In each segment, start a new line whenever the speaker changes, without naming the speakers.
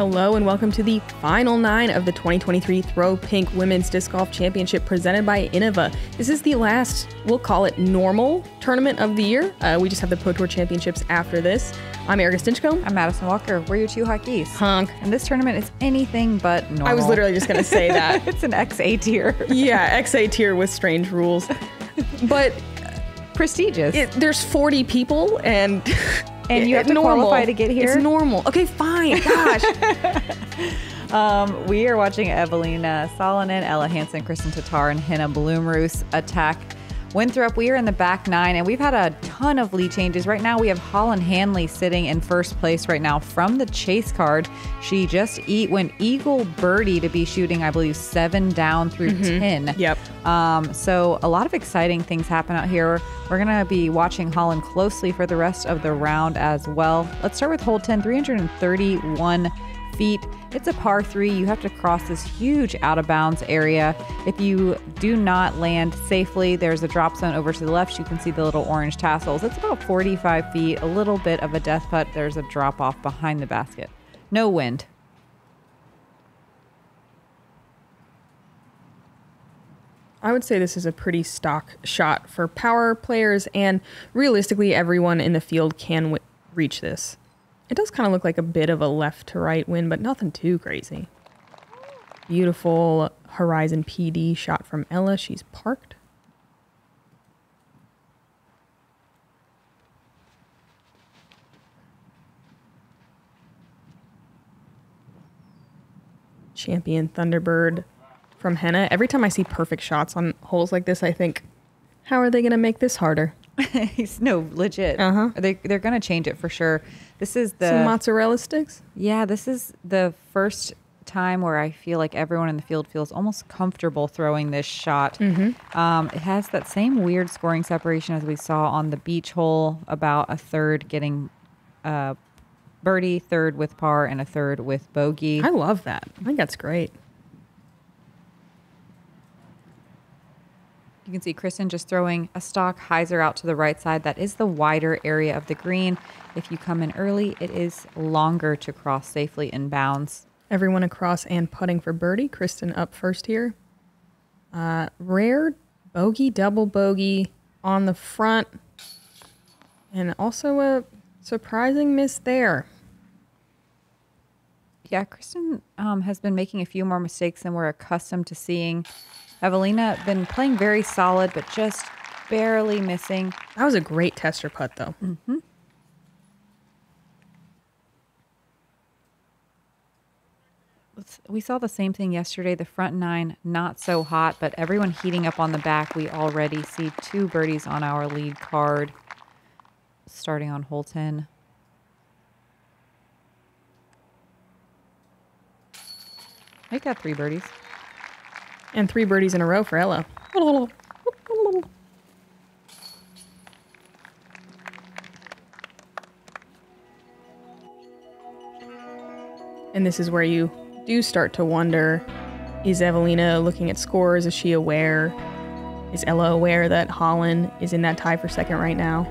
Hello and welcome to the final 9 of the 2023 Throw Pink Women's Disc Golf Championship presented by Innova. This is the last, we'll call it normal tournament of the year. We just have the Pro Tour Championships after this. I'm Erika Stinchcomb.
I'm Madison Walker. We're your two hot geese.
Honk.
And this tournament is anything but normal.
I was literally just going to say that.
It's an XA tier.
Yeah, XA tier with strange rules. But
prestigious.
There's 40 people and...
And you have to qualify to get here?
It's normal. Okay, fine. Gosh.
We are watching Eveliina, Salonen, Hansen, Kristin, Tattar, and Henna Blomroos attack Winthrop. We are in the back 9, and we've had a ton of lead changes. Right now, we have Holland Hanley sitting in first place right now from the chase card. She just went eagle birdie to be shooting, I believe, 7 down through 10.
Yep.
So a lot of exciting things happen out here. We're going to be watching Holland closely for the rest of the round as well. Let's start with hole 10, 331 feet. It's a par 3. You have to cross this huge out of bounds area. If you do not land safely, there's a drop zone over to the left. You can see the little orange tassels. It's about 45 feet, a little bit of a death putt. There's a drop off behind the basket. No wind.
I would say this is a pretty stock shot for power players, and realistically, everyone in the field can reach this. It does kind of look like a bit of a left to right wind, but nothing too crazy. Beautiful Horizon PD shot from Ella. She's parked. Champion Thunderbird from Henna. Every time I see perfect shots on holes like this, I think, how are they going to make this harder?
No, legit. They're going to change it for sure. This is
some mozzarella sticks?
Yeah, this is the first time where I feel like everyone in the field feels almost comfortable throwing this shot. It has that same weird scoring separation as we saw on the beach hole, about a third getting birdie, third with par, and a third with bogey.
I love that. I think that's great.
You can see Kristin just throwing a stock hyzer out to the right side. That is the wider area of the green. If you come in early, it is longer to cross safely in bounds.
Everyone across and putting for birdie. Kristin up first here. Rare bogey, double bogey on the front. And also a surprising miss there.
Yeah, Kristin has been making a few more mistakes than we're accustomed to seeing. Eveliina been playing very solid, but just barely missing.
That was a great tester putt, though.
We saw the same thing yesterday. The front 9, not so hot, but everyone heating up on the back. We already see 2 birdies on our lead card, starting on hole 10. I got 3 birdies.
And 3 birdies in a row for Ella. And this is where you do start to wonder, is Eveliina looking at scores? Is she aware? Is Ella aware that Holland is in that tie for second right now?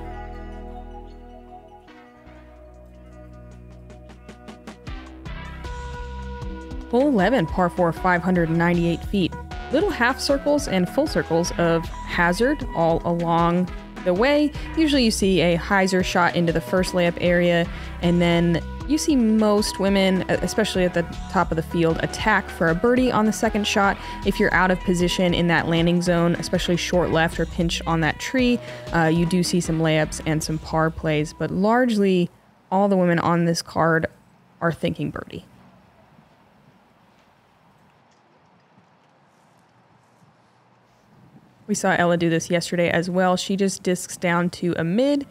Hole 11, par 4, 598 feet. Little half circles and full circles of hazard all along the way. Usually you see a hyzer shot into the first layup area, and then you see most women, especially at the top of the field, attack for a birdie on the second shot. If you're out of position in that landing zone, especially short left or pinch on that tree, you do see some layups and some par plays, but largely all the women on this card are thinking birdie. We saw Ella do this yesterday as well. She just discs down to a mid,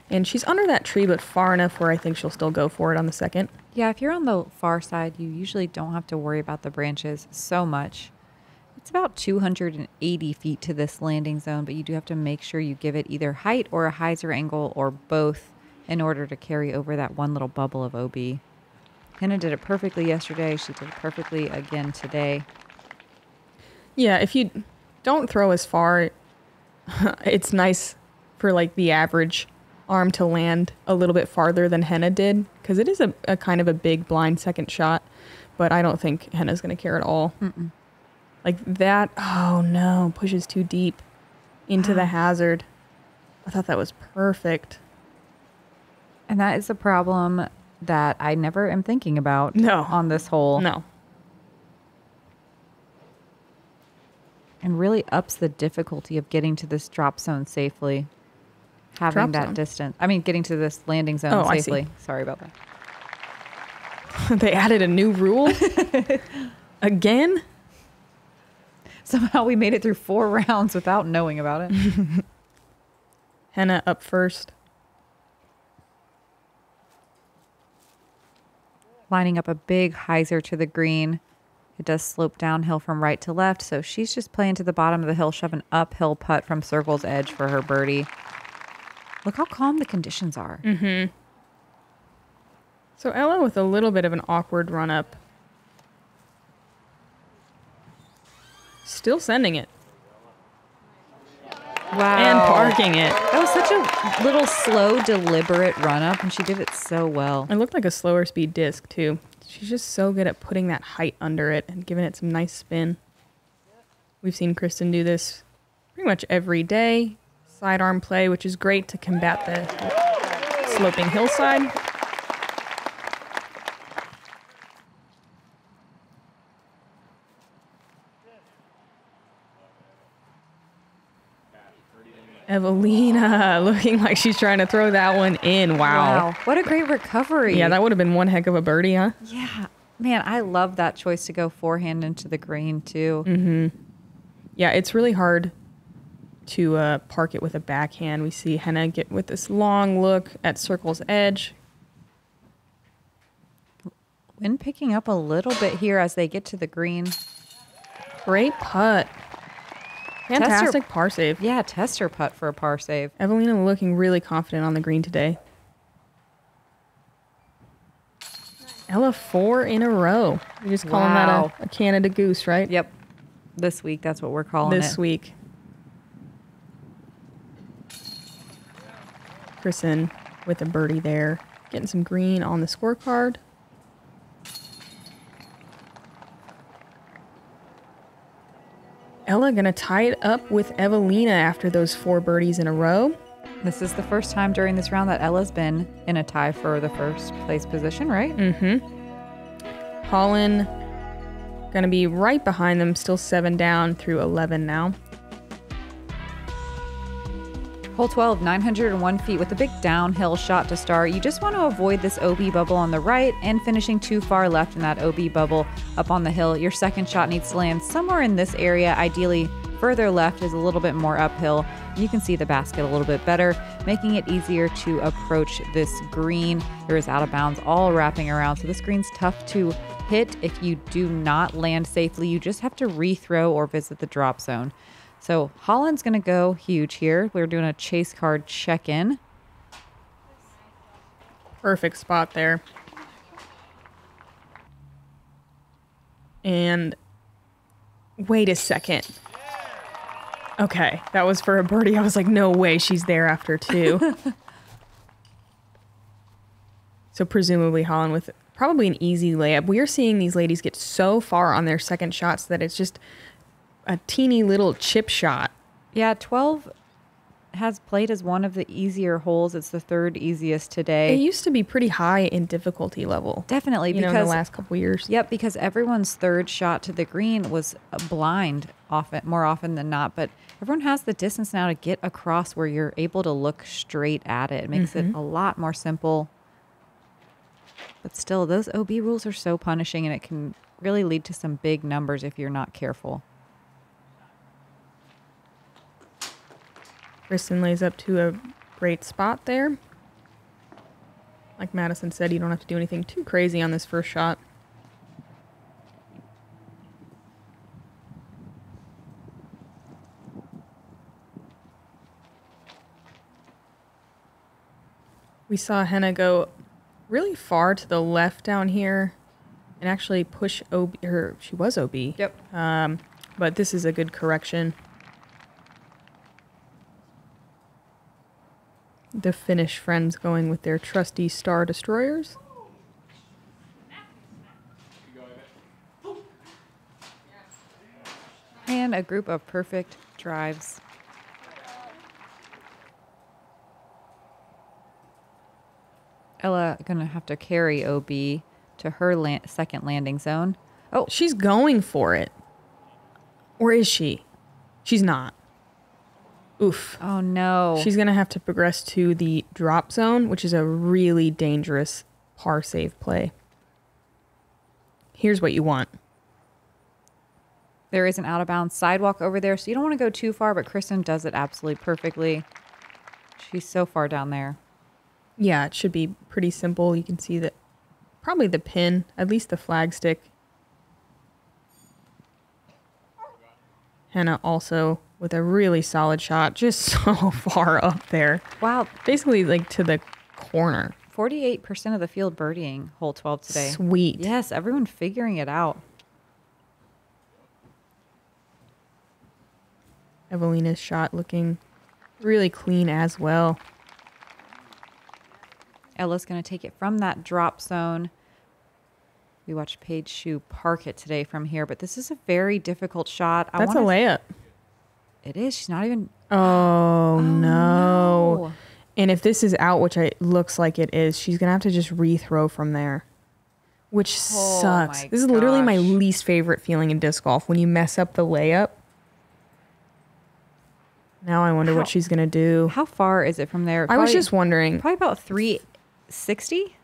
and she's under that tree, but far enough where I think she'll still go for it on the second.
Yeah, if you're on the far side, you usually don't have to worry about the branches so much. It's about 280 feet to this landing zone, but you do have to make sure you give it either height or a hyzer angle or both in order to carry over that one little bubble of OB. Henna did it perfectly yesterday. She did it perfectly again today.
Yeah, if you don't throw as far, it's nice for like the average arm to land a little bit farther than Henna did, because it is a kind of a big blind second shot, but I don't think Henna's going to care at all. Like that, oh no, pushes too deep into the hazard. I thought that was perfect.
And that is a problem that I never am thinking about on this hole.
No.
And really ups the difficulty of getting to this drop zone safely. Having that distance. I mean, getting to this landing zone safely. Sorry about that.
They added a new rule? Again?
Somehow we made it through 4 rounds without knowing about it.
Henna up first.
Lining up a big hyzer to the green. It does slope downhill from right to left, so she's just playing to the bottom of the hill, shove an uphill putt from circle's edge for her birdie. Look how calm the conditions are.
So Ella with a little bit of an awkward run up. Still sending it.
Wow.
And parking it.
That was such a little slow, deliberate run up, and she did it so well.
It looked like a slower speed disc, too. She's just so good at putting that height under it and giving it some nice spin. We've seen Kristin do this pretty much every day. Sidearm play, which is great to combat the sloping hillside. Eveliina looking like she's trying to throw that one in. Wow.
What a great recovery.
Yeah, that would have been one heck of a birdie, huh?
Yeah. Man, I love that choice to go forehand into the green, too.
Yeah, it's really hard to park it with a backhand. We see Henna get with this long look at circle's edge.
Wind picking up a little bit here as they get to the green.
Great putt. Fantastic par save.
Yeah, tester putt for a par save.
Eveliina looking really confident on the green today. Ella 4 in a row. You're just calling that a Canada Goose, right?
Yep. This week, that's what we're calling it.
This week. Kristin with a birdie there. Getting some green on the scorecard. Ella going to tie it up with Eveliina after those 4 birdies in a row.
This is the first time during this round that Ella's been in a tie for the first place position, right?
Holland going to be right behind them, still 7 down through 11 now.
Hole 12, 901 feet with a big downhill shot to start. You just want to avoid this OB bubble on the right and finishing too far left in that OB bubble up on the hill. Your second shot needs to land somewhere in this area. Ideally, further left is a little bit more uphill. You can see the basket a little bit better, making it easier to approach this green. There is out of bounds all wrapping around, so this green's tough to hit. If you do not land safely, you just have to rethrow or visit the drop zone. So Holland's going to go huge here. We're doing a chase card check-in.
Perfect spot there. And wait a second. Okay, that was for a birdie. I was like, no way she's there after 2. So presumably Holland with probably an easy layup. We are seeing these ladies get so far on their second shots that it's just a teeny little chip shot.
Yeah, 12 has played as one of the easier holes. It's the 3rd easiest today.
It used to be pretty high in difficulty level.
Definitely.
Because, in the last couple years.
Yep, because everyone's 3rd shot to the green was blind more often than not. But everyone has the distance now to get across where you're able to look straight at it. It makes it a lot more simple. But still, those OB rules are so punishing, and it can really lead to some big numbers if you're not careful.
Kristin lays up to a great spot there. Like Madison said, you don't have to do anything too crazy on this first shot. We saw Henna go really far to the left down here and actually push OB. She was OB.
Yep.
But this is a good correction. The Finnish friends going with their trusty Star Destroyers.
And a group of perfect drives. Ella gonna have to carry OB to her second landing zone. Oh,
She's going for it. Or is she? She's not. Oof.
oh no.
She's going to have to progress to the drop zone, which is a really dangerous par save play. Here's what you want.
There is an out-of-bounds sidewalk over there, so you don't want to go too far, but Kristin does it absolutely perfectly. She's so far down there.
Yeah, it should be pretty simple. You can see that probably the pin, at least the flag stick. Henna also with a really solid shot, just so far up there.
Wow.
Basically like to the corner.
48% of the field birdieing hole 12 today.
Sweet.
Yes, everyone figuring it out.
Evelina's shot looking really clean as well.
Ella's going to take it from that drop zone. We watched Paige Shue park it today from here, but this is a very difficult shot.
That's a layup.
It is. She's not even...
Oh, no. And if this is out, which it looks like it is, she's going to have to just rethrow from there, which sucks. This is literally my least favorite feeling in disc golf, when you mess up the layup. Now I wonder what she's going to do.
How far is it from there?
I was just wondering.
Probably about 360?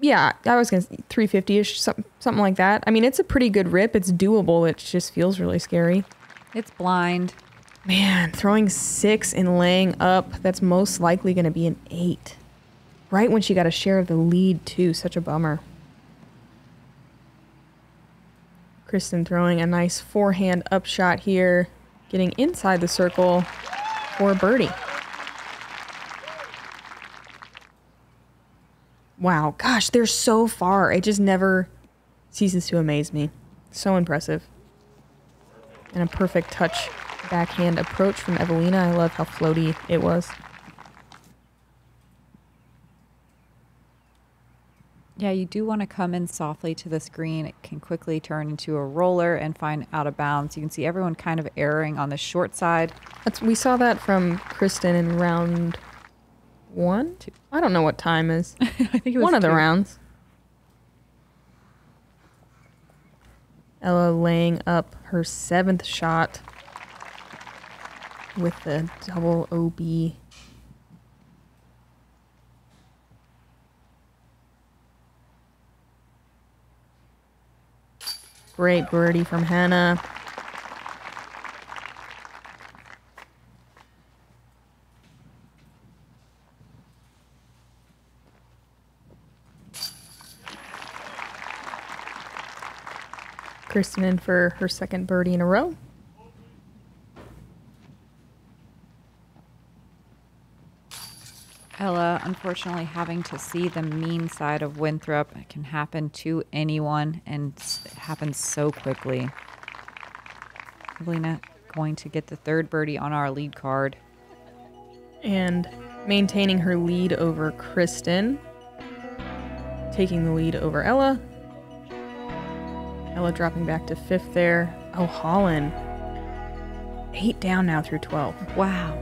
Yeah, I was going to say 350-ish, something like that. I mean, it's a pretty good rip. It's doable. It just feels really scary.
It's blind.
Man, throwing 6 and laying up, that's most likely going to be an 8. Right when she got a share of the lead, too. Such a bummer. Kristin throwing a nice forehand up shot here. Getting inside the circle for a birdie. Wow, gosh, they're so far. It just never ceases to amaze me. So impressive. And a perfect touch backhand approach from Eveliina. I love how floaty it was.
Yeah, you do want to come in softly to this green. It can quickly turn into a roller and find out of bounds. You can see everyone kind of erring on the short side.
We saw that from Kristin in round 1? 2. I don't know what time is.
I think it was
one of the
2.
rounds. Ella laying up her 7th shot with the double OB. Great birdie from Henna. Kristin in for her 2nd birdie in a row.
Ella, unfortunately, having to see the mean side of Winthrop. It can happen to anyone, and it happens so quickly. Eveliina going to get the 3rd birdie on our lead card.
And maintaining her lead over Kristin. Taking the lead over Ella. Ella dropping back to 5th there. Oh, Holland. 8 down now through 12.
Wow.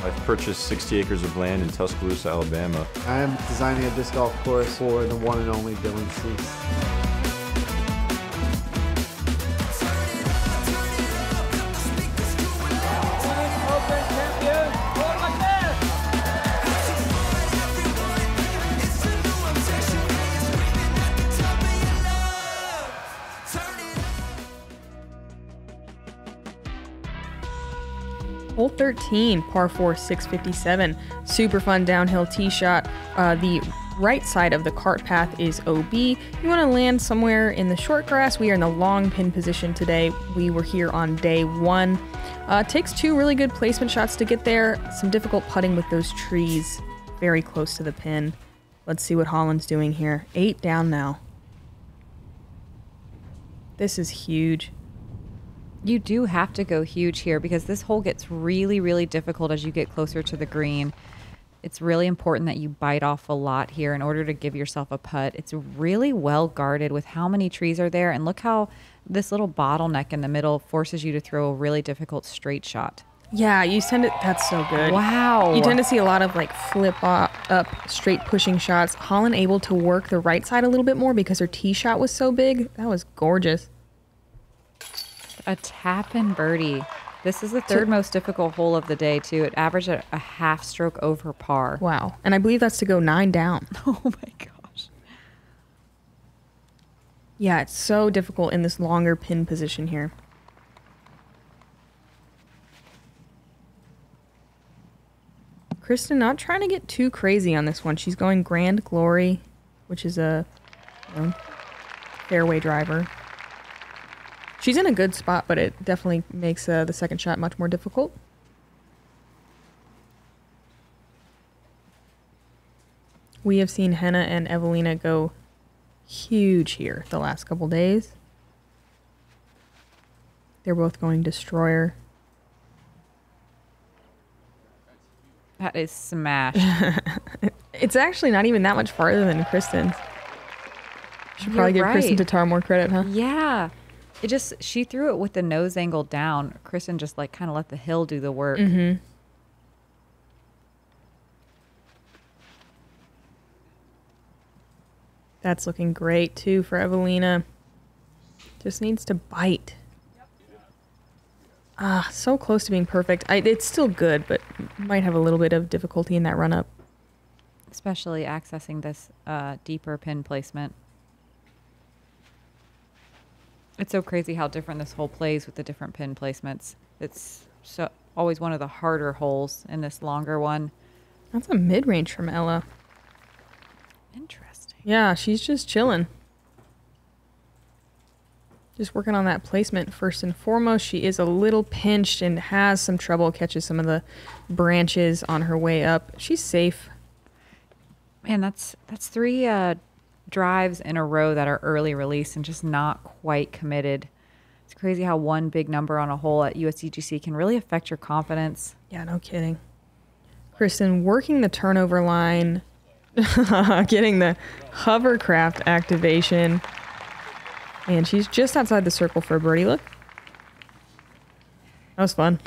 I've purchased 60 acres of land in Tuscaloosa, Alabama.
I am designing a disc golf course for the one and only Dylan Cease.
Hole 13, par 4, 657. Super fun downhill tee shot. The right side of the cart path is OB. You want to land somewhere in the short grass. We are in the long pin position today. We were here on day 1. Takes 2 really good placement shots to get there. Some difficult putting with those trees very close to the pin. Let's see what Holland's doing here. 8 down now. This is huge.
You do have to go huge here because this hole gets really, really difficult as you get closer to the green. It's really important that you bite off a lot here in order to give yourself a putt. It's really well guarded with how many trees are there. And look how this little bottleneck in the middle forces you to throw a really difficult straight shot.
Yeah, you tend to, that's so good.
Wow.
You tend to see a lot of like flip up, straight pushing shots. Holland able to work the right side a little bit more because her tee shot was so big. That was gorgeous.
A tap-in birdie. This is the third most difficult hole of the day, too. It averaged a half stroke over par.
Wow. And I believe that's to go 9 down.
Oh, my gosh.
Yeah, it's so difficult in this longer pin position here. Kristin not trying to get too crazy on this one. She's going Grand Glory, which is a fairway driver. She's in a good spot, but it definitely makes the second shot much more difficult. We have seen Henna and Eveliina go huge here the last couple days. They're both going Destroyer.
That is smash.
It's actually not even that much farther than Kristin's. Should probably give Kristin Tattar more credit, huh?
Yeah. It just, she threw it with the nose angle down. Kristin just like kind of let the hill do the work.
Mm-hmm. That's looking great too for Eveliina. Just needs to bite. Ah, so close to being perfect. It's still good, but might have a little bit of difficulty in that run up.
Especially accessing this deeper pin placement. It's so crazy how different this hole plays with the different pin placements. It's so always one of the harder holes in this longer one.
That's a mid-range from Ella.
Interesting.
Yeah, she's just chilling. Just working on that placement first and foremost. She is a little pinched and has some trouble, catches some of the branches on her way up. She's safe.
Man, that's 3 drives in a row that are early release and just not quite committed. It's crazy how one big number on a hole at USDGC can really affect your confidence.
Yeah, no kidding. Kristin working the turnover line, getting the hovercraft activation, and she's just outside the circle for a birdie. Look. That was fun.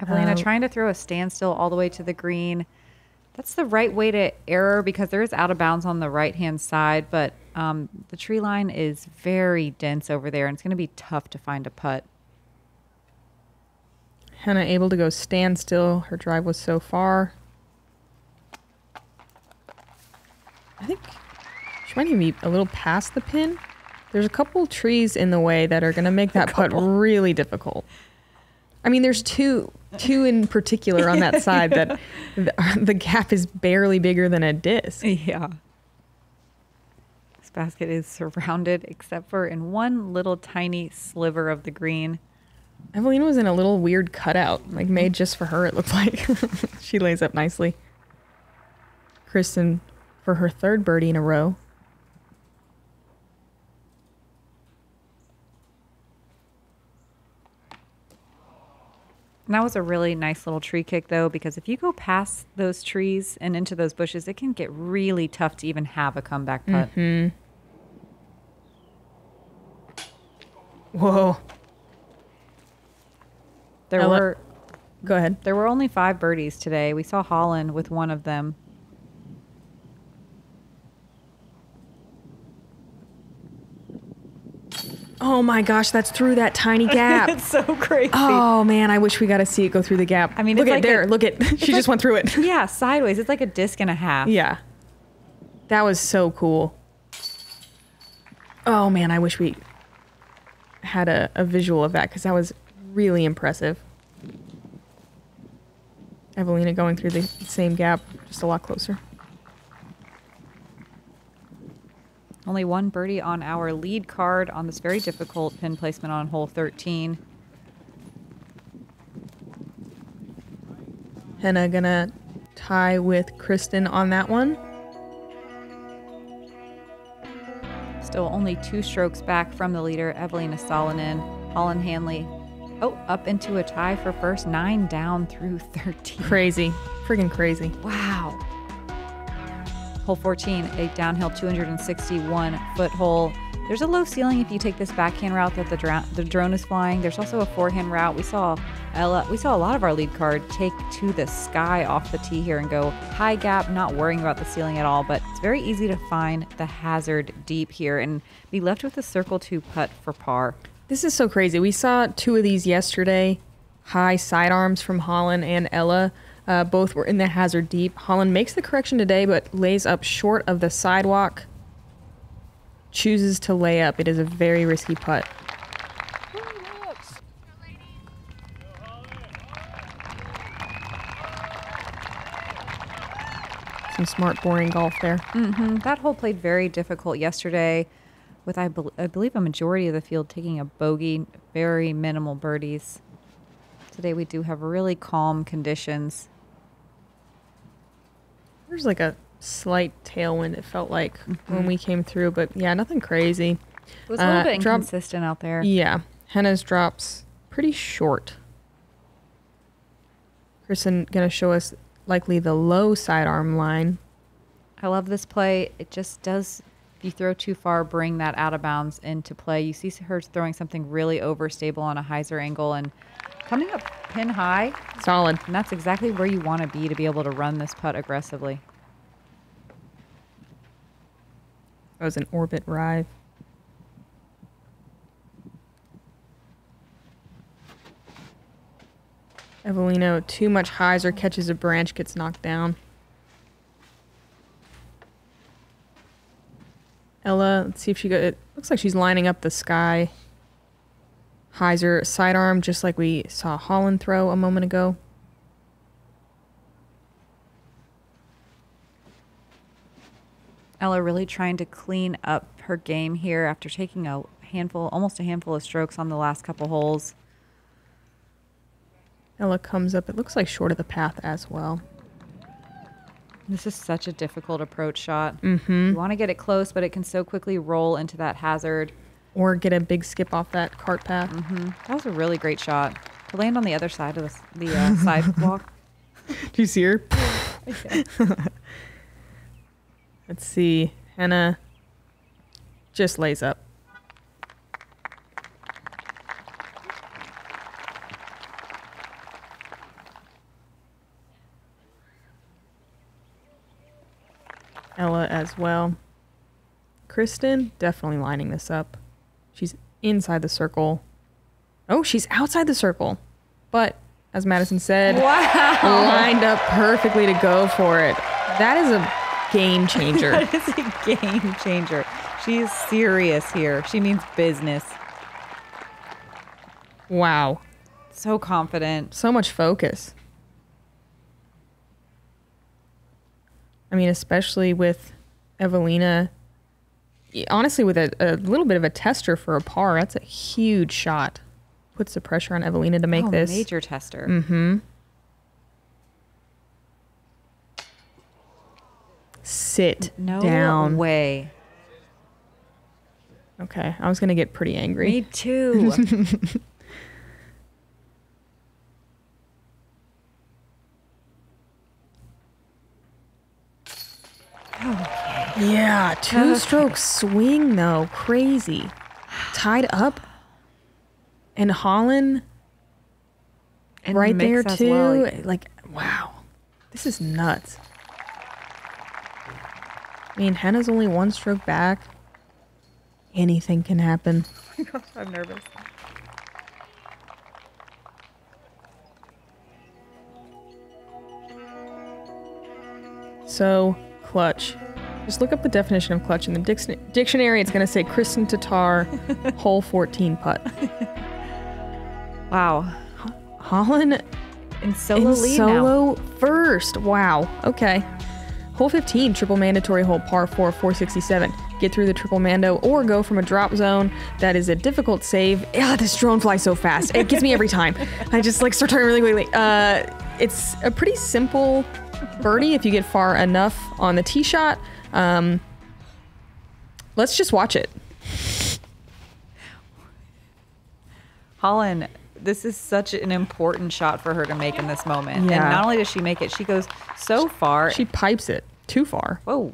Eveliina trying to throw a standstill all the way to the green. That's the right way to error because there is out of bounds on the right-hand side, but the tree line is very dense over there, and it's going to be tough to find a putt.
Henna able to go standstill. Her drive was so far. I think she might even be a little past the pin. There's a couple trees in the way that are going to make that putt really difficult. I mean, there's two in particular on that side that the gap is barely bigger than a disc.
Yeah. This basket is surrounded except for in one little tiny sliver of the green.
Eveliina was in a little weird cutout, like made just for her, it looked like. She lays up nicely. Kristin for her third birdie in a row.
And that was a really nice little tree kick, though, because if you go past those trees and into those bushes, it can get really tough to even have a comeback putt.
Mm-hmm. Whoa. Go ahead.
There were only 5 birdies today. We saw Holland with one of them.
Oh my gosh, that's through that tiny gap.
It's so crazy.
Oh man, I wish we got to see it go through the gap.
I mean,
look
it's
at
like
there. Look at she just went through it.
Yeah, sideways. It's like a disc and a half.
Yeah. That was so cool. Oh man, I wish we had a visual of that because that was really impressive. Eveliina going through the same gap, just a lot closer.
Only one birdie on our lead card on this very difficult pin placement on hole 13.
Henna gonna tie with Kristin on that one.
Still only 2 strokes back from the leader, Eveliina Salonen. Holland Hanley, up into a tie for first, 9 down through 13.
Crazy. Freaking crazy.
Wow. Hole 14, a downhill 261-foot hole. There's a low ceiling if you take this backhand route that the drone is flying. There's also a forehand route. We saw a lot of our lead card take to the sky off the tee here and go high gap, not worrying about the ceiling at all. But it's very easy to find the hazard deep here and be left with a circle 2 putt for par.
This is so crazy. We saw 2 of these yesterday. High sidearms from Holland and Ella. Both were in the hazard deep. Holland makes the correction today, but lays up short of the sidewalk. Chooses to lay up. It is a very risky putt. Some smart, boring golf there.
That hole played very difficult yesterday with, I believe, a majority of the field taking a bogey, very minimal birdies. Today we do have really calm conditions.
There's like a slight tailwind, it felt like, when we came through, but yeah, nothing crazy.
It was a little bit inconsistent out there.
Yeah. Henna's drops pretty short. Kristin going to show us likely the low sidearm line.
I love this play. It just does, if you throw too far, bring that out of bounds into play. You see her throwing something really overstable on a hyzer angle and coming up pin high.
Solid.
And that's exactly where you want to be able to run this putt aggressively.
That was an orbit drive. Eveliina, too much hyzer, catches a branch, gets knocked down. Ella, let's see if she got it. Looks like she's lining up the sky. Hyzer sidearm, just like we saw Holland throw a moment ago.
Ella really trying to clean up her game here after taking almost a handful of strokes on the last couple holes.
Ella comes up, it looks like short of the path as well.
This is such a difficult approach shot.
You
want to get it close, but it can so quickly roll into that hazard.
Or get a big skip off that cart path.
That was a really great shot. To land on the other side of the sidewalk.
Do you see her? Let's see. Henna just lays up. Ella as well. Kristin definitely lining this up. She's inside the circle. Oh, she's outside the circle. But, as Madison said, lined up perfectly to go for it. That is a game changer.
That is a game changer. She's serious here. She means business.
Wow.
So confident.
So much focus. I mean, especially with Eveliina. Honestly, with a little bit of a tester for a par, that's a huge shot. Puts the pressure on Eveliina to make this.
Major tester.
Sit
No
down.
way.
Okay, I was going to get pretty angry.
Me too.
Yeah, two-stroke swing, though. Crazy. Tied up. And Holland
And
right
mix
there,
as
too.
well.
Like, wow. This is nuts. I mean, Henna's only 1 stroke back. Anything can happen.
Oh my gosh, I'm nervous.
So, clutch. Just look up the definition of clutch in the dictionary. It's going to say Kristin Tattar, hole 14 putt.
Wow.
Holland
In solo
in
lead
solo first. Wow. Okay. Hole 15, triple mandatory hole, par 4, 467. Get through the triple mando or go from a drop zone. That is a difficult save. Ah, this drone flies so fast. It gets me every time. I just like start turning really quickly. It's a pretty simple birdie if you get far enough on the tee shot. Let's just watch it.
Holland, this is such an important shot for her to make in this moment.
Yeah.
And not only does she make it, she goes so far.
She pipes it too far.
Whoa.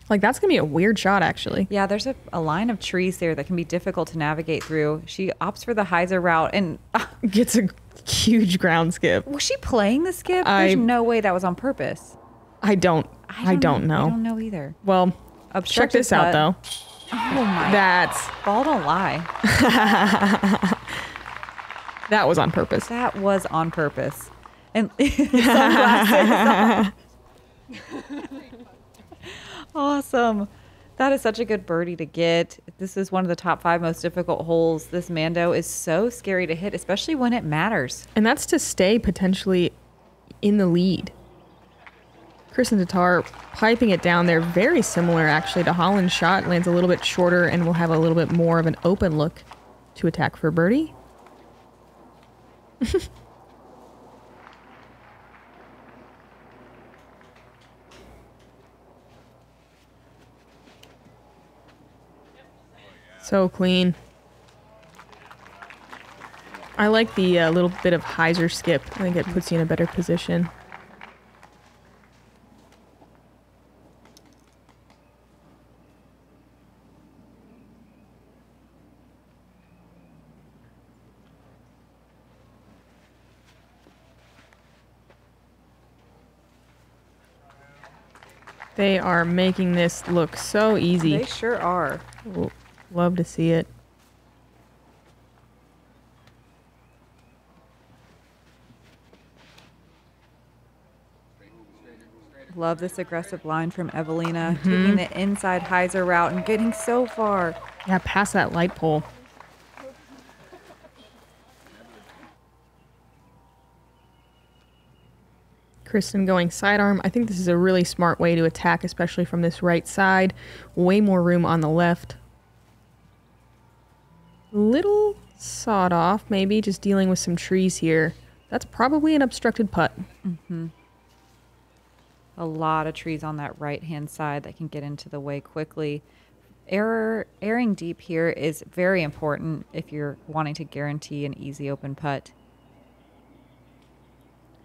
Like, that's going to be a weird shot, actually.
Yeah, there's a line of trees there that can be difficult to navigate through. She opts for the hyzer route and...
Gets a huge ground skip.
Was she playing the skip? There's no way that was on purpose.
I don't know.
I don't know either.
Well, check this out, though.
Oh, my.
That's...
Ball don't lie.
That was on purpose.
That was on purpose. And sunglasses. Awesome. That is such a good birdie to get. This is one of the top 5 most difficult holes. This Mando is so scary to hit, especially when it matters.
And that's to stay potentially in the lead. Kristin Tattar piping it down there. Very similar, actually, to Holland's shot. Lands a little bit shorter and will have a little bit more of an open look to attack for birdie. So clean. I like the little bit of hyzer skip. I think it puts you in a better position. They are making this look so easy.
They sure are.
Ooh, love to see it.
Love this aggressive line from Eveliina. Taking the inside hyzer route and getting so far.
Yeah, past that light pole. Kristin going sidearm. I think this is a really smart way to attack, especially from this right side. Way more room on the left. Little sawed off, maybe, just dealing with some trees here. That's probably an obstructed putt.
A lot of trees on that right-hand side that can get into the way quickly. Airing deep here is very important if you're wanting to guarantee an easy open putt.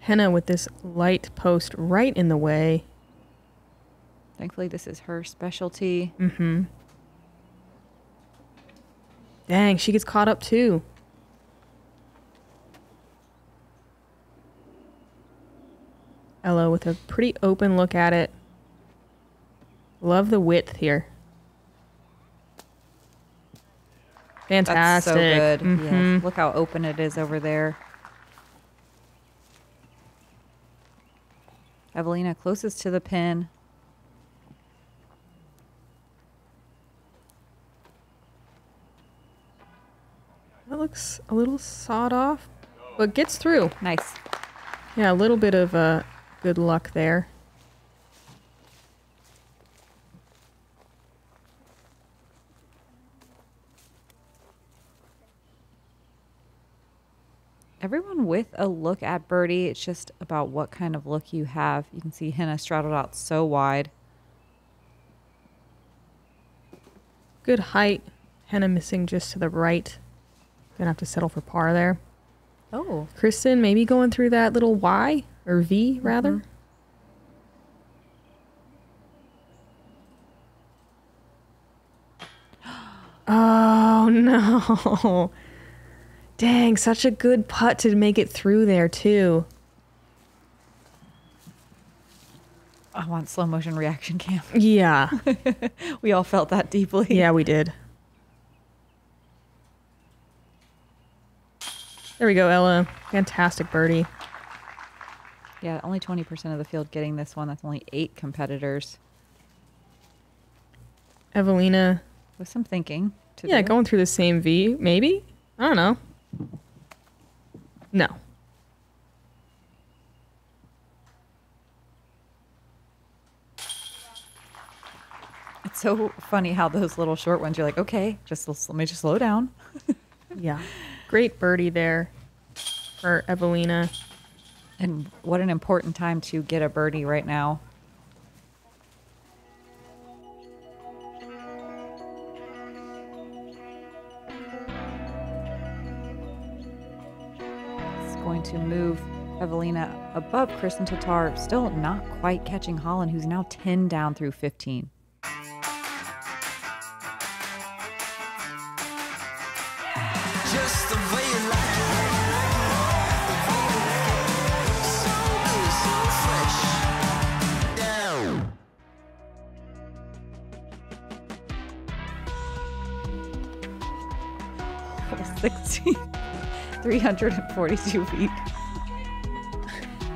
Henna with this light post right in the way.
Thankfully, this is her specialty.
Dang, she gets caught up too. Ella with a pretty open look at it. Love the width here. Fantastic.
That's so good. Yes. Look how open it is over there. Eveliina closest to the pin.
That looks a little sawed off, but gets through.
Nice.
Yeah, a little bit of good luck there.
Everyone with a look at birdie, it's just about what kind of look you have. You can see Henna straddled out so wide.
Good height. Henna missing just to the right. Gonna have to settle for par there.
Oh.
Kristin maybe going through that little Y, or V rather. Oh no. Dang, such a good putt to make it through there too.
I want slow motion reaction cam.
Yeah.
We all felt that deeply.
Yeah, we did. There we go, Ella. Fantastic birdie.
Yeah, only 20% of the field getting this one. That's only 8 competitors.
Eveliina.
With some thinking to
Yeah,
do.
going through the same V, maybe? I don't know. No.
It's so funny how those little short ones, you're like, okay, let me just slow down.
Yeah. Great birdie there for Eveliina.
And what an important time to get a birdie right now. It's going to move Eveliina above Kristin Tattar, still not quite catching Holland, who's now 10 down through 15.
Just the way you like it. So good, so fresh. Down.
342 feet.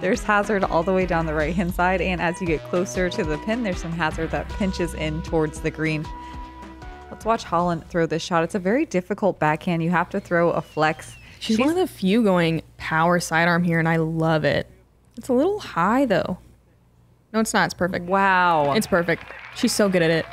There's hazard all the way down the right-hand side, and as you get closer to the pin, there's some hazard that pinches in towards the green. Let's watch Holland throw this shot. It's a very difficult backhand. You have to throw a flex.
She's one of the few going power sidearm here, and I love it. It's a little high, though. No, it's not. It's perfect.
Wow.
It's perfect. She's so good at it.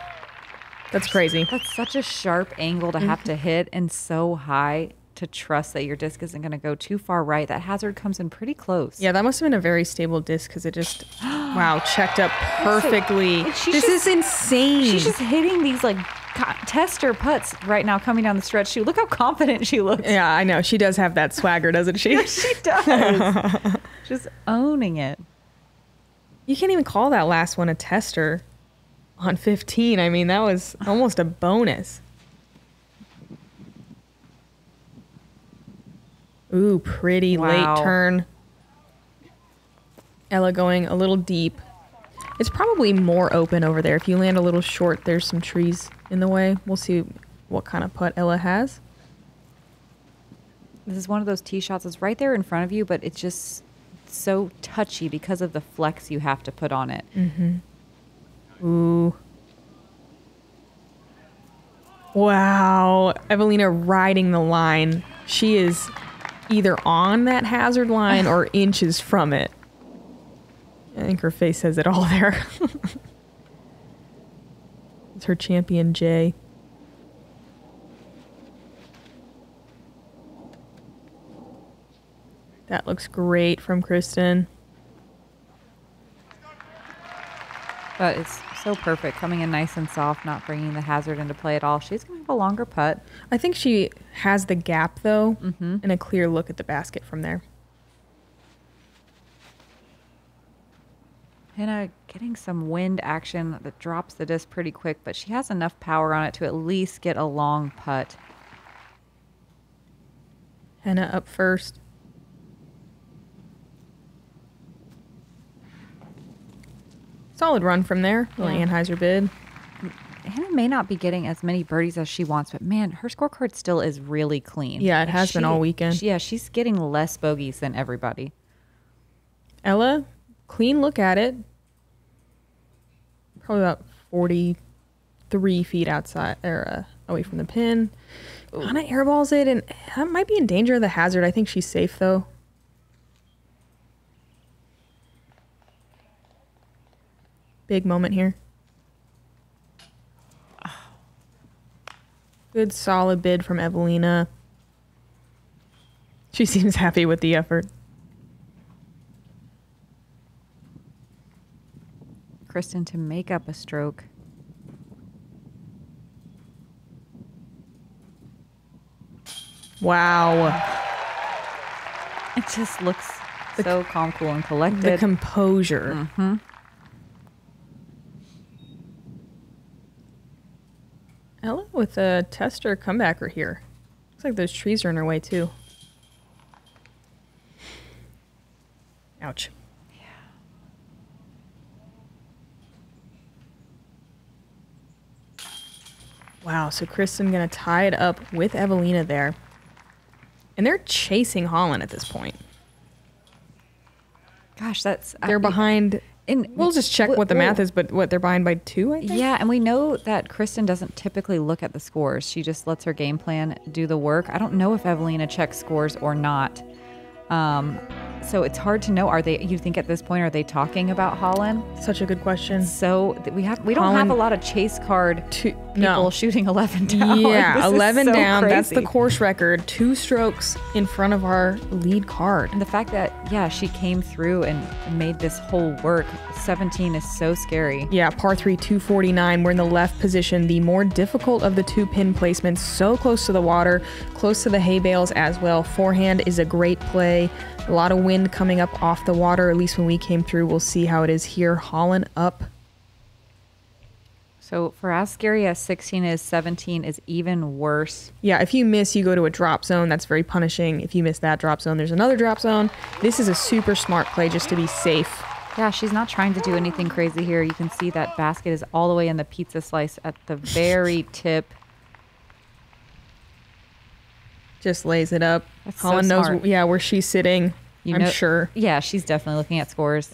That's crazy.
That's such a sharp angle to have to hit, and so high to trust that your disc isn't going to go too far right. That hazard comes in pretty close.
Yeah, that must have been a very stable disc because it just, wow, checked up perfectly. This is insane.
She's just hitting these like tester putts right now coming down the stretch too. Look how confident she looks.
Yeah, I know. She does have that swagger, doesn't she?
Yes, she does. Just owning it.
You can't even call that last one a tester on 15. I mean, that was almost a bonus. Ooh, pretty late turn. Ella going a little deep. It's probably more open over there. If you land a little short, there's some trees in the way. We'll see what kind of putt Ella has.
This is one of those tee shots that's right there in front of you, but it's just so touchy because of the flex you have to put on it.
Mm-hmm. Ooh. Wow. Eveliina riding the line. She is either on that hazard line or inches from it. I think her face says it all there. It's her champion, Jay. That looks great from Kristin.
But it's so perfect, coming in nice and soft, not bringing the hazard into play at all. She's going to have a longer putt.
I think she has the gap, though, and a clear look at the basket from there.
Henna getting some wind action that drops the disc pretty quick, but she has enough power on it to at least get a long putt.
Henna up first. Solid run from there. Little Anheuser bid.
Henna may not be getting as many birdies as she wants, but man, her scorecard still is really clean.
Yeah, it has been all weekend.
Yeah, she's getting less bogeys than everybody.
Ella, clean look at it. Probably about 43 feet outside or away from the pin. Kind of airballs it, and that might be in danger of the hazard. I think she's safe though. Big moment here. Good solid bid from Eveliina. She seems happy with the effort.
Kristin to make up a stroke.
Wow.
It just looks so calm, cool, and collected.
The composure.
Mm-hmm.
Ella with a tester comebacker here. Looks like those trees are in her way too. Ouch.
Yeah.
Wow, so Kristin gonna tie it up with Eveliina there. And they're chasing Holland at this point.
Gosh, that's...
They're behind... We'll just check what the math is, but what, they're behind by 2, I think?
Yeah, and we know that Kristin doesn't typically look at the scores. She just lets her game plan do the work. I don't know if Eveliina checks scores or not. So it's hard to know. You think at this point, are they talking about Holland?
Such a good question.
So we don't have a lot of chase card people shooting 11 down.
Yeah,
This is
11
so
down. That's the
crazy.
course record. 2 strokes in front of our lead card.
And the fact that, yeah, she came through and made this whole work. 17 is so scary.
Yeah, par 3, 249. We're in the left position, the more difficult of the 2 pin placements. So close to the water, close to the hay bales as well. Forehand is a great play. A lot of wind coming up off the water, at least when we came through. We'll see how it is here. Holland up.
So for as scary as 16 is, 17 is even worse.
Yeah, if you miss, you go to a drop zone. That's very punishing. If you miss that drop zone, there's another drop zone. This is a super smart play just to be safe.
Yeah, she's not trying to do anything crazy here. You can see that basket is all the way in the pizza slice at the very tip.
Just lays it up.
That's so
Holland knows,
smart.
yeah, where she's sitting. I'm sure.
Yeah, she's definitely looking at scores.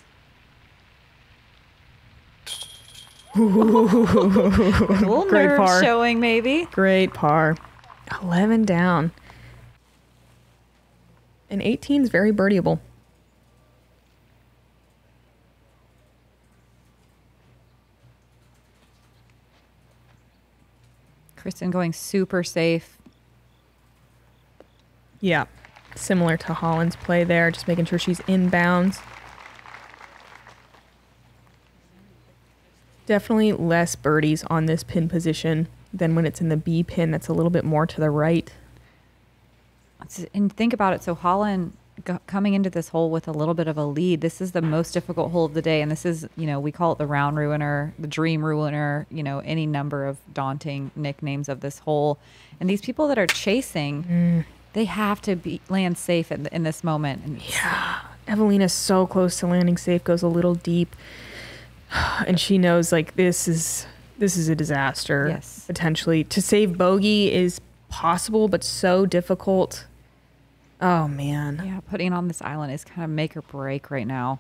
A little
Great
nerve
par.
showing, maybe.
Great par. 11 down. And 18 is very birdieable.
Kristin going super safe.
Yeah, similar to Holland's play there, just making sure she's inbounds. Definitely less birdies on this pin position than when it's in the B pin. That's a little bit more to the right.
And think about it. So Holland coming into this hole with a little bit of a lead. This is the most difficult hole of the day. And this is, you know, we call it the round ruiner, the dream ruiner, you know, any number of daunting nicknames of this hole. And these people that are chasing, they have to land safe in this moment. And
yeah, Evelina's so close to landing safe, goes a little deep. And she knows, like, this is a disaster.
Yes.
Potentially. To save bogey is possible, but so difficult. Oh, man.
yeah, putting it on this island is kind of make or break right now.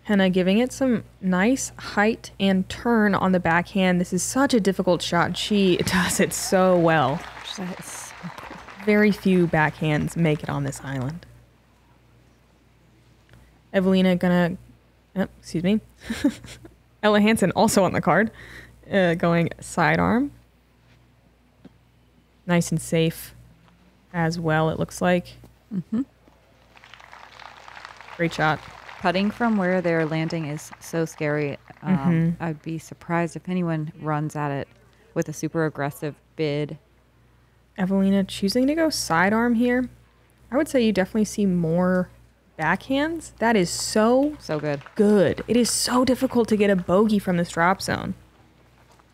Henna giving it some nice height and turn on the backhand. This is such a difficult shot. She does it so well.
That is so cool.
Very few backhands make it on this island. Eveliina gonna... Oh, excuse me. Ella Hansen also on the card. Going sidearm. Nice and safe as well, it looks like.
Mm-hmm.
Great shot.
Putting from where they're landing is so scary. I'd be surprised if anyone runs at it with a super aggressive bid.
Eveliina choosing to go sidearm here. I would say you definitely see more backhands. That is so
good.
Good. It is so difficult to get a bogey from this drop zone.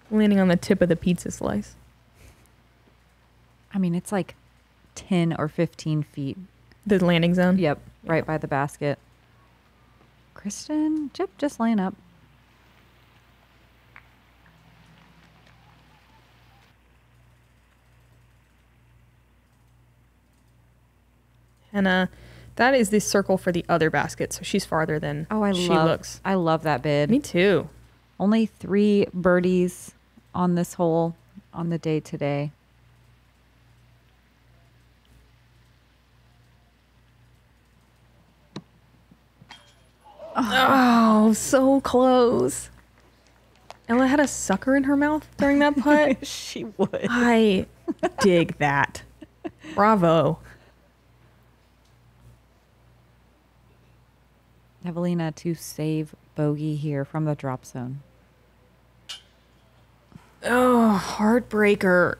Landing on the tip of the pizza slice.
I mean, it's like 10 or 15 feet.
The landing zone?
Yep, right by the basket. Kristin, just laying up.
Henna, that is the circle for the other basket, so she's farther than she looks.
I love that bid.
Me too.
Only 3 birdies on this hole on the day today.
Oh, so close. Ella had a sucker in her mouth during that putt.
She would.
I dig that. Bravo.
Eveliina to save bogey here from the drop zone.
Oh, heartbreaker.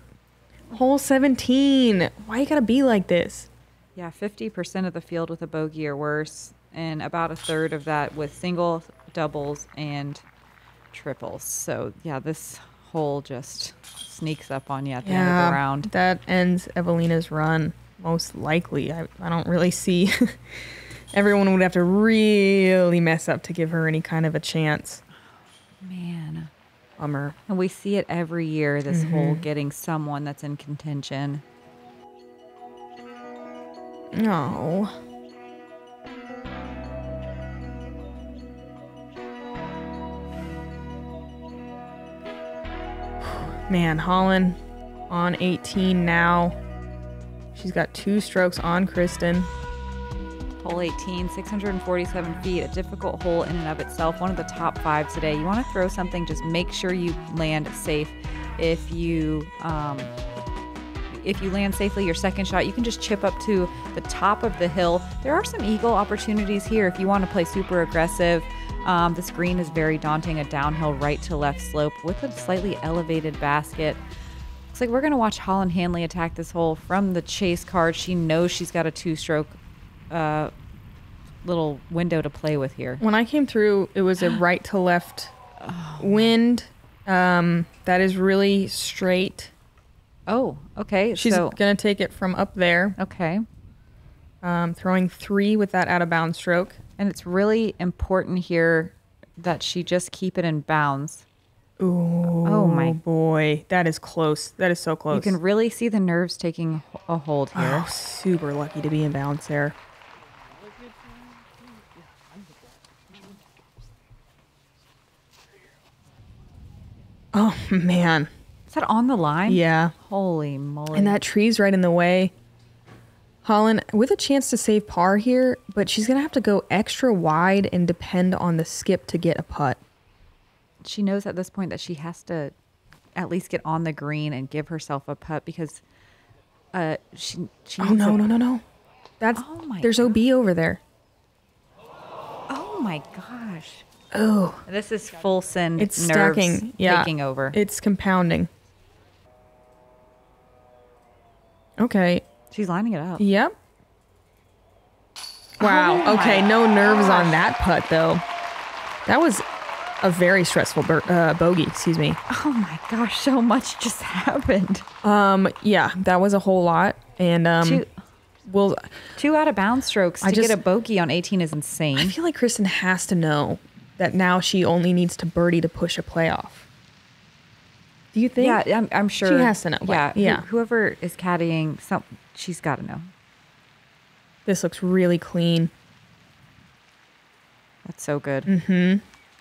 Hole 17. Why you gotta be like this?
Yeah, 50% of the field with a bogey or worse, and about a third of that with singles, doubles, and triples. So, yeah, this hole just sneaks up on you at the end of the round.
That ends Evelina's run, most likely. I don't really see... Everyone would have to really mess up to give her any kind of a chance.
Man.
Bummer.
And we see it every year, this hole getting someone that's in contention.
No. Man, Holland on 18 now. She's got 2 strokes on Kristin.
Hole 18, 647 feet, a difficult hole in and of itself, one of the top 5 today. You want to throw something, just make sure you land safe. If you land safely your second shot, you can just chip up to the top of the hill. There are some eagle opportunities here if you want to play super aggressive. This green is very daunting, a downhill right to left slope with a slightly elevated basket. Looks like we're going to watch Holland Hanley attack this hole from the chase card. She knows she's got a 2-stroke little window to play with here.
When I came through, it was a right to left wind that is really straight.
Oh, okay.
She's going to take it from up there.
Okay.
Throwing 3 with that out of bounds stroke.
And it's really important here that she just keep it in bounds.
Ooh,
oh my
boy. That is close. That is so close.
You can really see the nerves taking a hold here.
Oh, super lucky to be in bounds there. Oh, man.
Is that on the line?
Yeah.
Holy moly.
And that tree's right in the way. Holland with a chance to save par here, but she's going to have to go extra wide and depend on the skip to get a putt.
She knows at this point that she has to at least get on the green and give herself a putt because she
Oh, no. That's there's OB over there.
Oh my gosh.
Oh.
This is full send.
It's
nerves
stacking. Yeah.
Taking over.
It's compounding. Okay.
She's lining it up.
Yep. Wow.
Oh
okay. No nerves on that putt, though. That was a very stressful bogey. Excuse me.
Oh my gosh. So much just happened.
Yeah, that was a whole lot. And
two out of bounds strokes to get a bogey on 18 is insane.
I feel like Kristin has to know that now she only needs to birdie to push a playoff. Do you think?
Yeah, I'm sure.
She has to know.
Yeah. Whoever is caddying, she's got to know.
This looks really clean.
That's so good.
Mm-hmm.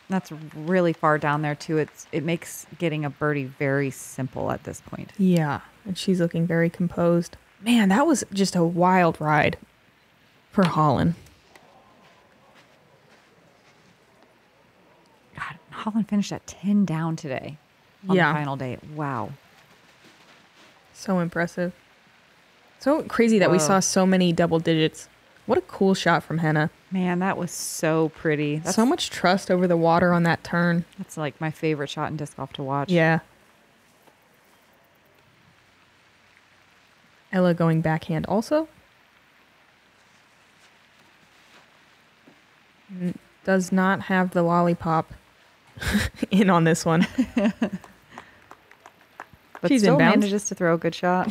That's really far down there, too. It makes getting a birdie very simple at this point.
Yeah, and she's looking very composed. Man, that was just a wild ride for Holland.
God, Holland finished at 10 down today on the final day. Wow.
So impressive. So crazy that we saw so many double digits. What a cool shot from Henna.
Man, that was so pretty. That's
so much trust over the water on that turn.
That's like my favorite shot in disc golf to watch.
Yeah. Ella going backhand also. Does not have the lollipop in on this one.
But
she's
still
in bounds.
manages to throw a good shot.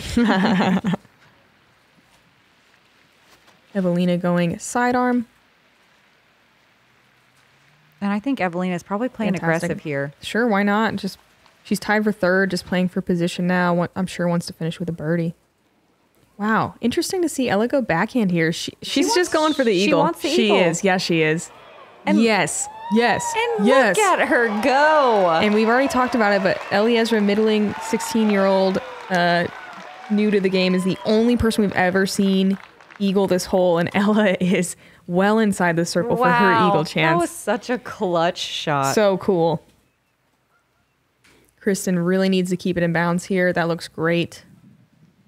Eveliina going sidearm.
And I think Eveliina is probably playing aggressive here.
Sure, why not? She's tied for third, just playing for position now. I'm sure wants to finish with a birdie. Wow, interesting to see Ella go backhand here. She's just going for the eagle.
She wants the eagle.
She is. Yeah, she is.
And
yes.
And look at her go.
And we've already talked about it, but Ellie Ezra, middling 16-year-old, new to the game, is the only person we've ever seen eagle this hole, and Ella is well inside the circle for her eagle chance.
That was such a clutch shot.
So cool. Kristin really needs to keep it in bounds here. That looks great.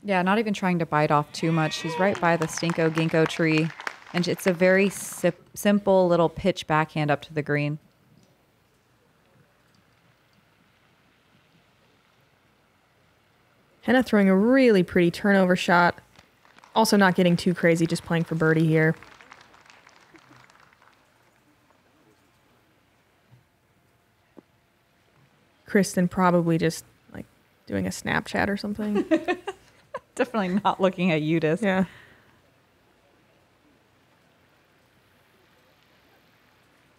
Yeah, not even trying to bite off too much. She's right by the stinko ginkgo tree, and it's a very simple little pitch backhand up to the green.
Henna throwing a really pretty turnover shot. Also not getting too crazy, just playing for birdie here. Kristin probably just like doing a Snapchat or something.
Definitely not looking at UDISC.
Yeah.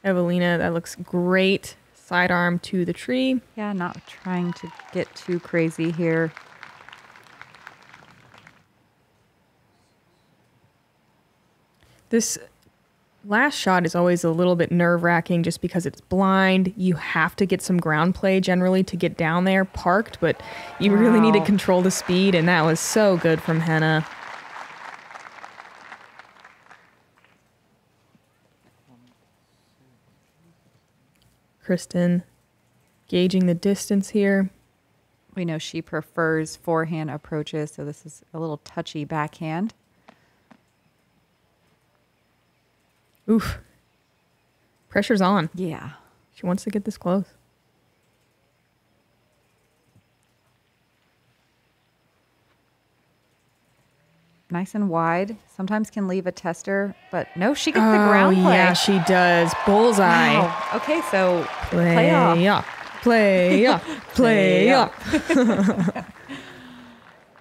Eveliina, that looks great. Sidearm to the tree.
Yeah, not trying to get too crazy here.
This last shot is always a little bit nerve-wracking just because it's blind. You have to get some ground play generally to get down there parked, but you really need to control the speed, and that was so good from Henna. Kristin gauging the distance here.
We know she prefers forehand approaches, so this is a little touchy backhand.
Oof. Pressure's on.
Yeah.
She wants to get this close.
Nice and wide. Sometimes can leave a tester, but no, she gets the ground play.
Yeah, she does. Bullseye.
Wow. Okay, so
Play
playoff.
Play up. Play up.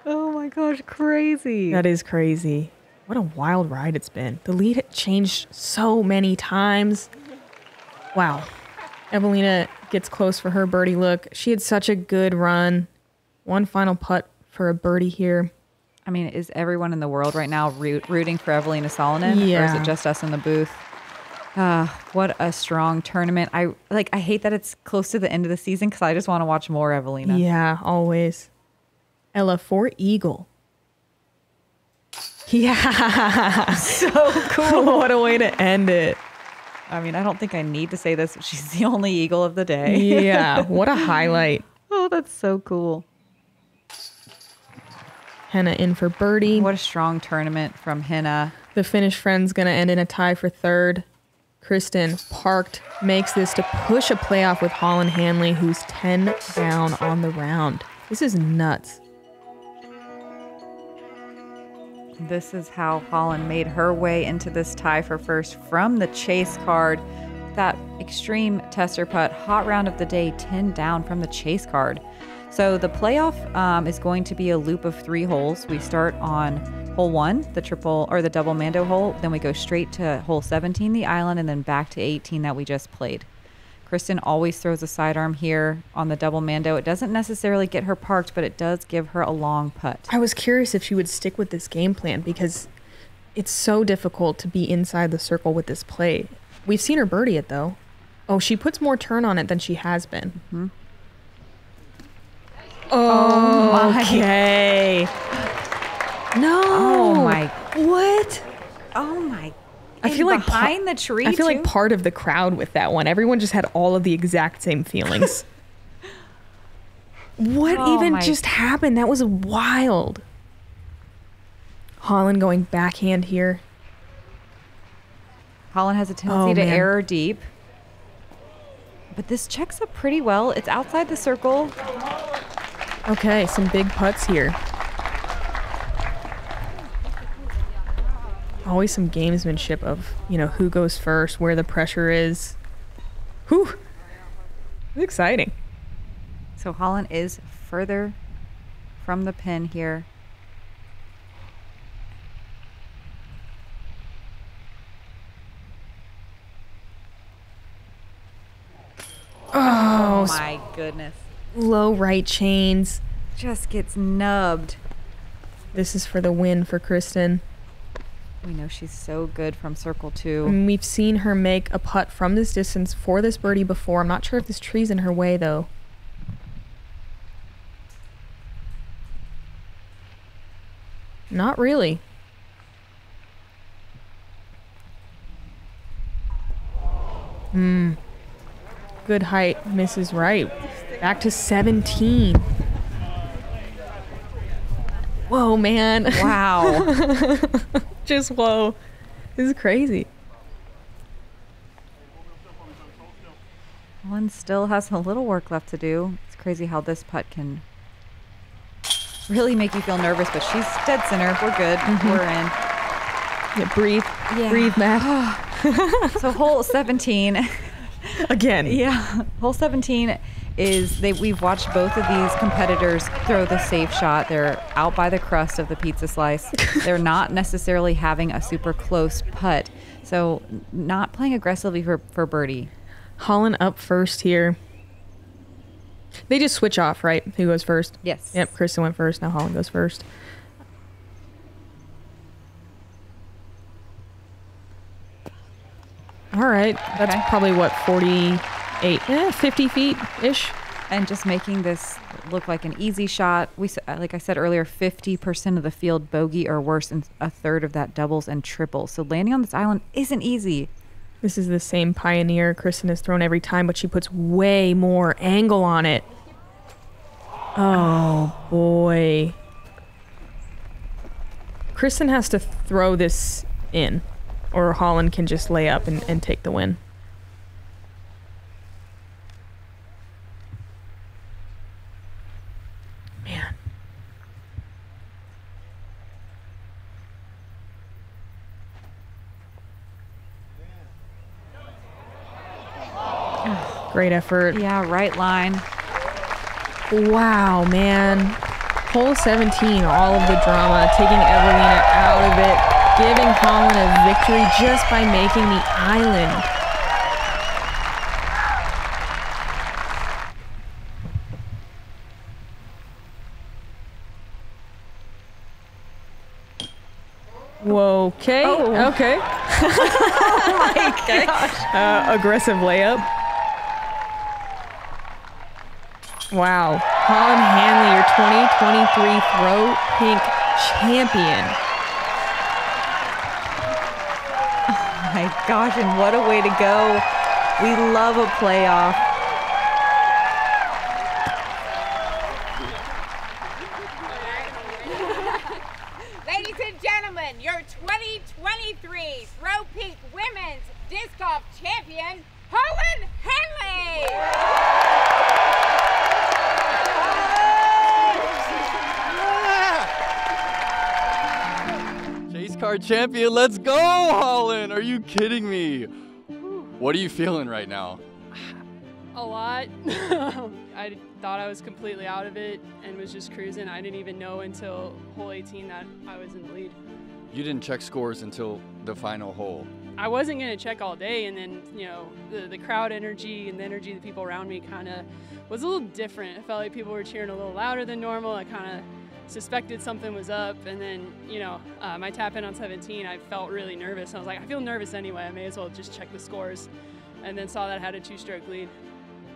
Oh my gosh, crazy.
That is crazy. What a wild ride it's been. The lead had changed so many times. Wow. Eveliina gets close for her birdie look. She had such a good run. One final putt for a birdie here.
I mean, is everyone in the world right now rooting for Eveliina Salonen?
Yeah.
Or is it just us in the booth? What a strong tournament. I hate that it's close to the end of the season because I just want to watch more Eveliina.
Yeah, always. Ella for eagle. Yeah.
So cool.
What a way to end it.
I mean, I don't think I need to say this, but she's the only eagle of the day.
Yeah, what a highlight.
Oh, that's so cool.
Henna in for birdie.
What a strong tournament from Henna.
The Finnish friend's going to end in a tie for third. Kristin parked, makes this to push a playoff with Holland Hanley, who's 10 down on the round. This is nuts.
This is how Holland made her way into this tie for first from the chase card. That extreme tester putt, hot round of the day, 10 down from the chase card. So the playoff is going to be a loop of 3 holes. We start on hole 1, the triple or the double mando hole. Then we go straight to hole 17, the island, and then back to 18 that we just played. Kristin always throws a sidearm here on the double mando. It doesn't necessarily get her parked, but it does give her a long putt.
I was curious if she would stick with this game plan because it's so difficult to be inside the circle with this play. We've seen her birdie it though. Oh, she puts more turn on it than she has been.
Mm-hmm.
Oh, okay. No.
Oh my.
What?
Oh my.
I feel like
behind the tree.
I feel
too?
like part of the crowd with that one. Everyone just had all of the exact same feelings. What even just happened? That was wild. Holland going backhand here.
Holland has a tendency to error deep. But this checks up pretty well. It's outside the circle.
Okay, some big putts here. Always some gamesmanship of, you know, who goes first, where the pressure is. Whew. It's exciting.
So Holland is further from the pin here.
Oh,
my goodness.
Low right chains.
Just gets nubbed.
This is for the win for Kristin.
We know she's so good from circle 2.
And we've seen her make a putt from this distance for this birdie before. I'm not sure if this tree's in her way, though. Not really. Good height, misses right. Back to 17. Whoa, man.
Wow.
Just whoa. This is crazy.
One still has a little work left to do. It's crazy how this putt can really make you feel nervous, but she's dead center. We're good. We're in.
Yeah, breathe.
Yeah.
Breathe, Matt.
So hole 17.
Again.
Yeah. Hole 17 is we've watched both of these competitors throw the safe shot. They're out by the crust of the pizza slice. They're not necessarily having a super close putt. So not playing aggressively for birdie.
Holland up first here. They just switch off, right? Who goes first?
Yes.
Yep, Kristin went first. Now Holland goes first. All right. That's probably what, 48, 50 feet-ish?
And just making this look like an easy shot. Like I said earlier, 50% of the field bogey or worse, and a third of that doubles and triples. So landing on this island isn't easy.
This is the same Pioneer Kristin has thrown every time, but she puts way more angle on it. Oh, boy. Kristin has to throw this in, or Holland can just lay up and take the win. Man. Great effort.
Yeah, right line.
Wow, man. Hole 17, all of the drama, taking Eveliina out of it, giving Holland a victory just by making the island. Whoa, okay, okay.
Oh my gosh.
Aggressive layup. Wow. Holland Hanley, your 2023 Throw Pink champion.
Oh my gosh, and what a way to go. We love a playoff.
Ladies and gentlemen, your 2023 Throw Pink Women's Disc Golf Champion, Holland Hanley!
Chase card champion, let's go, Holland! Are you kidding me? What are you feeling right now?
A lot. I thought I was completely out of it and was just cruising. I didn't even know until hole 18 that I was in the lead.
You didn't check scores until the final hole.
I wasn't going to check all day, and then, you know, the crowd energy and the energy of the people around me kind of was a little different. I felt like people were cheering a little louder than normal. I kind of suspected something was up, and then, you know, my tap in on 17, I felt really nervous. I was like, I feel nervous anyway. I may as well just check the scores, and then saw that I had a 2-stroke lead.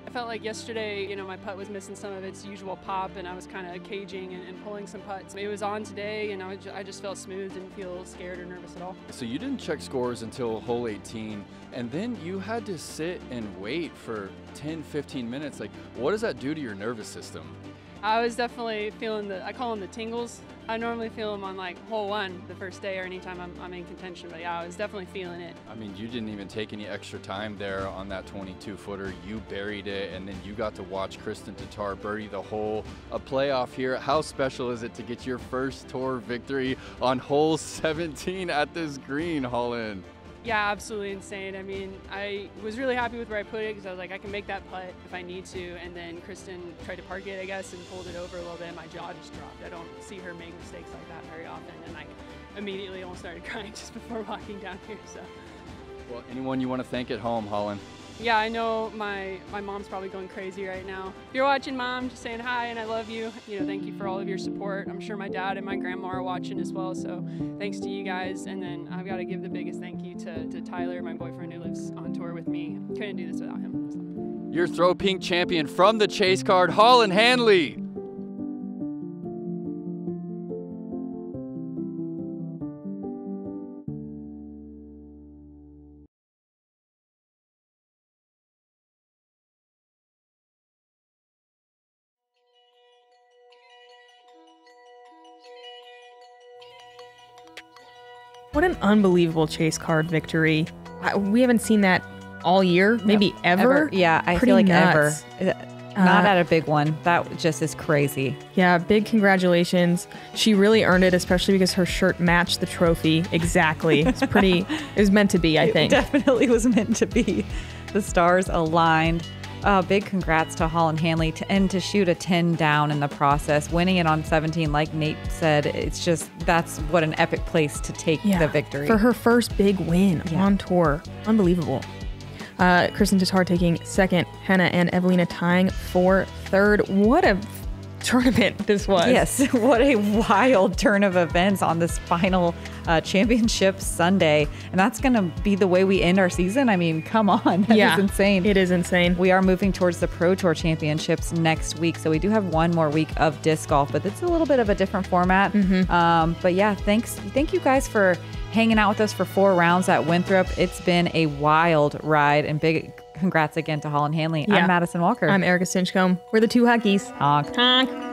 I felt like yesterday, you know, my putt was missing some of its usual pop, and I was kind of caging and pulling some putts. It was on today, and I just felt smooth, didn't feel scared or nervous at all.
So you didn't check scores until hole 18, and then you had to sit and wait for 10, 15 minutes. Like, what does that do to your nervous system?
I was definitely feeling I call them the tingles. I normally feel them on like hole 1 the first day or anytime I'm in contention, but yeah, I was definitely feeling it.
I mean, you didn't even take any extra time there on that 22-footer. You buried it, and then you got to watch Kristin Tattar birdie the hole. A playoff here. How special is it to get your first tour victory on hole 17 at this green, Holland?
Yeah, absolutely insane. I mean, I was really happy with where I put it because I was like, I can make that putt if I need to. And then Kristin tried to park it, I guess, and pulled it over a little bit. My jaw just dropped. I don't see her make mistakes like that very often. And I immediately almost started crying just before walking down here. So,
well, anyone you want to thank at home, Holland?
Yeah, I know my mom's probably going crazy right now. If you're watching, Mom, just saying hi and I love you. You know, thank you for all of your support. I'm sure my dad and my grandma are watching as well, so thanks to you guys. And then I've got to give the biggest thank you to Tyler, my boyfriend who lives on tour with me. Couldn't do this without him. So.
Your Throw Pink champion from the chase card, Holland Hanley.
What an unbelievable chase card victory. We haven't seen that all year, maybe ever.
Yeah, I
Pretty
feel like
nuts.
ever. Not at a big one. That just is crazy.
Yeah, big congratulations. She really earned it, especially because her shirt matched the trophy exactly. It's pretty, it was meant to be, I think.
It definitely was meant to be. The stars aligned. Big congrats to Holland Hanley and to shoot a 10 down in the process, winning it on 17. Like Nate said, it's just, that's what an epic place to take the victory.
For her first big win on tour. Unbelievable. Kristin Tattar taking second, Henna and Eveliina tying for third. What a tournament this was.
Yes, what a wild turn of events on this final championship Sunday. And that's going to be the way we end our season. I mean, come on. That is insane.
It is insane.
We are moving towards the Pro Tour Championships next week. So we do have one more week of disc golf, but it's a little bit of a different format. But yeah, thank you guys for hanging out with us for 4 rounds at Winthrop. It's been a wild ride, and big congrats again to Holland Hanley.
Yeah.
I'm Madison Walker.
I'm Erika Stinchcomb. We're the two Huckies.
Honk.
Honk.